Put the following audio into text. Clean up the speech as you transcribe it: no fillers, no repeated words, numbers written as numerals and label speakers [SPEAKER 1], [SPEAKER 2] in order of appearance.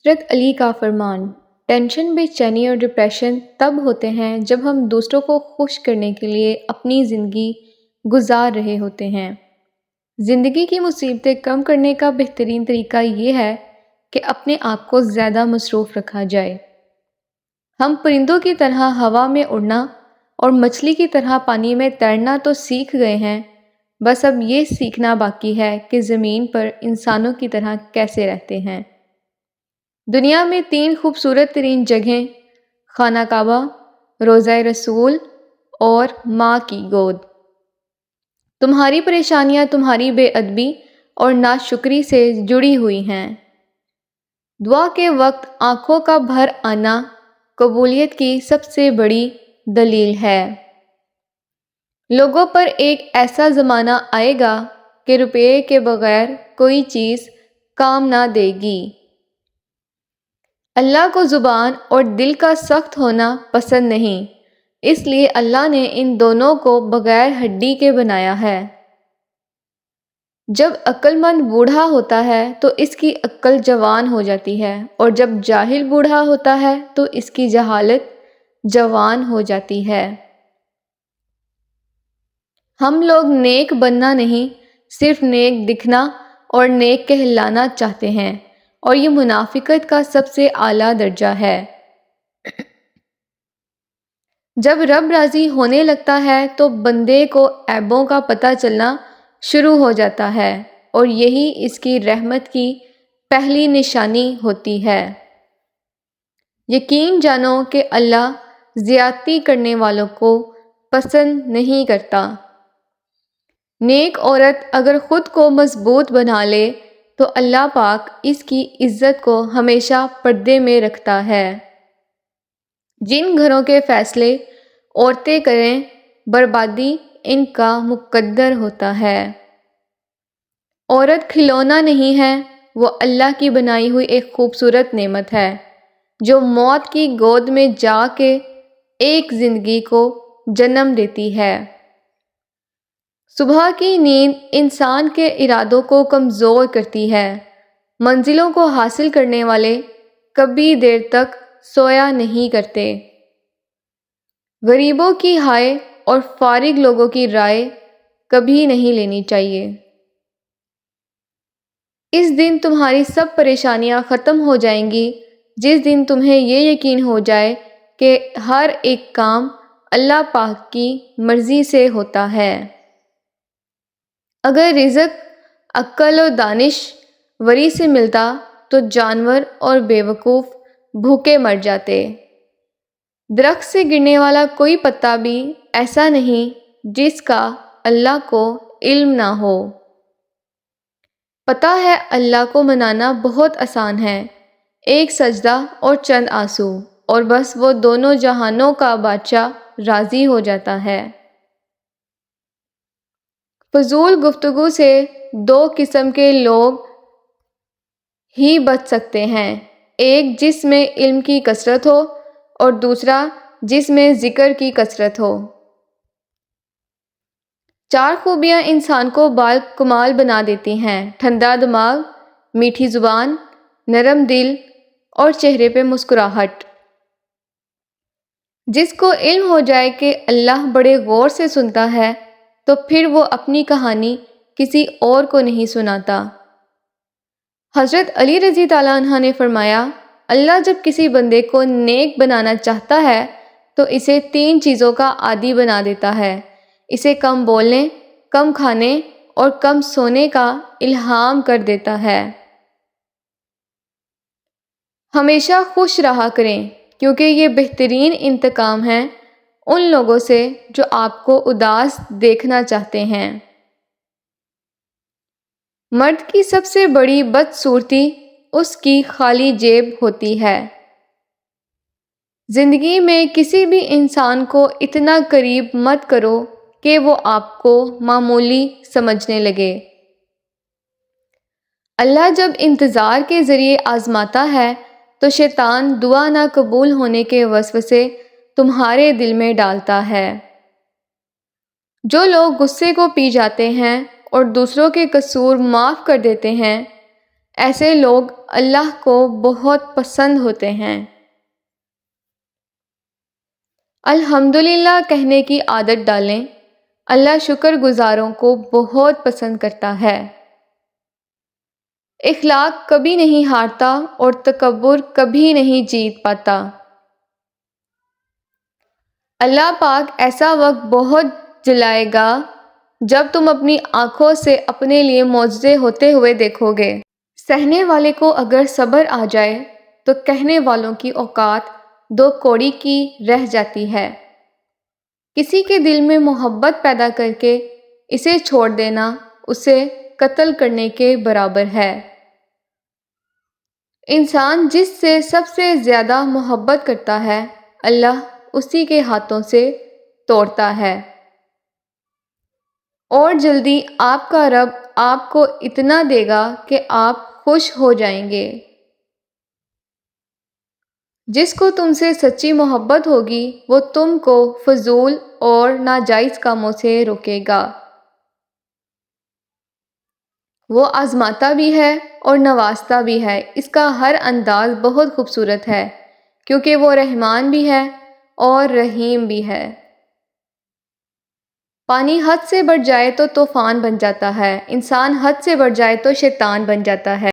[SPEAKER 1] حضرت علی کا فرمان: ٹینشن، بے چینی اور ڈپریشن تب ہوتے ہیں جب ہم دوسروں کو خوش کرنے کے لیے اپنی زندگی گزار رہے ہوتے ہیں۔ زندگی کی مصیبتیں کم کرنے کا بہترین طریقہ یہ ہے کہ اپنے آپ کو زیادہ مصروف رکھا جائے۔ ہم پرندوں کی طرح ہوا میں اڑنا اور مچھلی کی طرح پانی میں تیرنا تو سیکھ گئے ہیں، بس اب یہ سیکھنا باقی ہے کہ زمین پر انسانوں کی طرح کیسے رہتے ہیں۔ دنیا میں 3 خوبصورت ترین جگہیں خانہ کعبہ، روضہ رسول اور ماں کی گود۔ تمہاری پریشانیاں تمہاری بے ادبی اور ناشکری سے جڑی ہوئی ہیں۔ دعا کے وقت آنکھوں کا بھر آنا قبولیت کی سب سے بڑی دلیل ہے۔ لوگوں پر ایک ایسا زمانہ آئے گا کہ روپے کے بغیر کوئی چیز کام نہ دے گی۔ اللہ کو زبان اور دل کا سخت ہونا پسند نہیں، اس لیے اللہ نے ان دونوں کو بغیر ہڈی کے بنایا ہے۔ جب عقل مند بوڑھا ہوتا ہے تو اس کی عقل جوان ہو جاتی ہے، اور جب جاہل بوڑھا ہوتا ہے تو اس کی جہالت جوان ہو جاتی ہے۔ ہم لوگ نیک بننا نہیں، صرف نیک دکھنا اور نیک کہلانا چاہتے ہیں، اور یہ منافقت کا سب سے اعلیٰ درجہ ہے۔ جب رب راضی ہونے لگتا ہے تو بندے کو عیبوں کا پتہ چلنا شروع ہو جاتا ہے، اور یہی اس کی رحمت کی پہلی نشانی ہوتی ہے۔ یقین جانو کہ اللہ زیادتی کرنے والوں کو پسند نہیں کرتا۔ نیک عورت اگر خود کو مضبوط بنا لے تو اللہ پاک اس کی عزت کو ہمیشہ پردے میں رکھتا ہے۔ جن گھروں کے فیصلے عورتیں کریں، بربادی ان کا مقدر ہوتا ہے۔ عورت کھلونا نہیں ہے، وہ اللہ کی بنائی ہوئی ایک خوبصورت نعمت ہے، جو موت کی گود میں جا کے ایک زندگی کو جنم دیتی ہے۔ صبح کی نیند انسان کے ارادوں کو کمزور کرتی ہے۔ منزلوں کو حاصل کرنے والے کبھی دیر تک سویا نہیں کرتے۔ غریبوں کی ہائے اور فارغ لوگوں کی رائے کبھی نہیں لینی چاہیے۔ اس دن تمہاری سب پریشانیاں ختم ہو جائیں گی، جس دن تمہیں یہ یقین ہو جائے کہ ہر ایک کام اللہ پاک کی مرضی سے ہوتا ہے۔ اگر رزق عقل و دانش وری سے ملتا تو جانور اور بیوقوف بھوکے مر جاتے۔ درخت سے گرنے والا کوئی پتا بھی ایسا نہیں جس کا اللہ کو علم نہ ہو۔ پتہ ہے اللہ کو منانا بہت آسان ہے، ایک سجدہ اور چند آنسو، اور بس وہ دونوں جہانوں کا بادشاہ راضی ہو جاتا ہے۔ فضول گفتگو سے 2 قسم کے لوگ ہی بچ سکتے ہیں، ایک جس میں علم کی کثرت ہو اور دوسرا جس میں ذکر کی کثرت ہو۔ 4 خوبیاں انسان کو کمال بنا دیتی ہیں: ٹھنڈا دماغ، میٹھی زبان، نرم دل اور چہرے پہ مسکراہٹ۔ جس کو علم ہو جائے کہ اللہ بڑے غور سے سنتا ہے تو پھر وہ اپنی کہانی کسی اور کو نہیں سناتا۔ حضرت علی رضی اللہ عنہ نے فرمایا، اللہ جب کسی بندے کو نیک بنانا چاہتا ہے تو اسے 3 چیزوں کا عادی بنا دیتا ہے۔ اسے کم بولنے، کم کھانے اور کم سونے کا الہام کر دیتا ہے۔ ہمیشہ خوش رہا کریں، کیونکہ یہ بہترین انتقام ہے ان لوگوں سے جو آپ کو اداس دیکھنا چاہتے ہیں۔ مرد کی سب سے بڑی بدصورتی اس کی خالی جیب ہوتی ہے۔ زندگی میں کسی بھی انسان کو اتنا قریب مت کرو کہ وہ آپ کو معمولی سمجھنے لگے۔ اللہ جب انتظار کے ذریعے آزماتا ہے تو شیطان دعا نہ قبول ہونے کے وسوسے تمہارے دل میں ڈالتا ہے۔ جو لوگ غصے کو پی جاتے ہیں اور دوسروں کے قصور معاف کر دیتے ہیں، ایسے لوگ اللہ کو بہت پسند ہوتے ہیں۔ الحمدللہ کہنے کی عادت ڈالیں، اللہ شکر گزاروں کو بہت پسند کرتا ہے۔ اخلاق کبھی نہیں ہارتا اور تکبر کبھی نہیں جیت پاتا۔ اللہ پاک ایسا وقت بہت جلائے گا جب تم اپنی آنکھوں سے اپنے لیے معجزے ہوتے ہوئے دیکھو گے۔ سہنے والے کو اگر صبر آ جائے تو کہنے والوں کی اوقات 2 کوڑی کی رہ جاتی ہے۔ کسی کے دل میں محبت پیدا کر کے اسے چھوڑ دینا اسے قتل کرنے کے برابر ہے۔ انسان جس سے سب سے زیادہ محبت کرتا ہے اللہ اسی کے ہاتھوں سے توڑتا ہے، اور جلدی آپ کا رب آپ کو اتنا دے گا کہ آپ خوش ہو جائیں گے۔ جس کو تم سے سچی محبت ہوگی وہ تم کو فضول اور ناجائز کاموں سے روکے گا۔ وہ آزماتا بھی ہے اور نوازتا بھی ہے، اس کا ہر انداز بہت خوبصورت ہے، کیونکہ وہ رحمان بھی ہے اور رحیم بھی ہے۔ پانی حد سے بڑھ جائے تو طوفان بن جاتا ہے، انسان حد سے بڑھ جائے تو شیطان بن جاتا ہے۔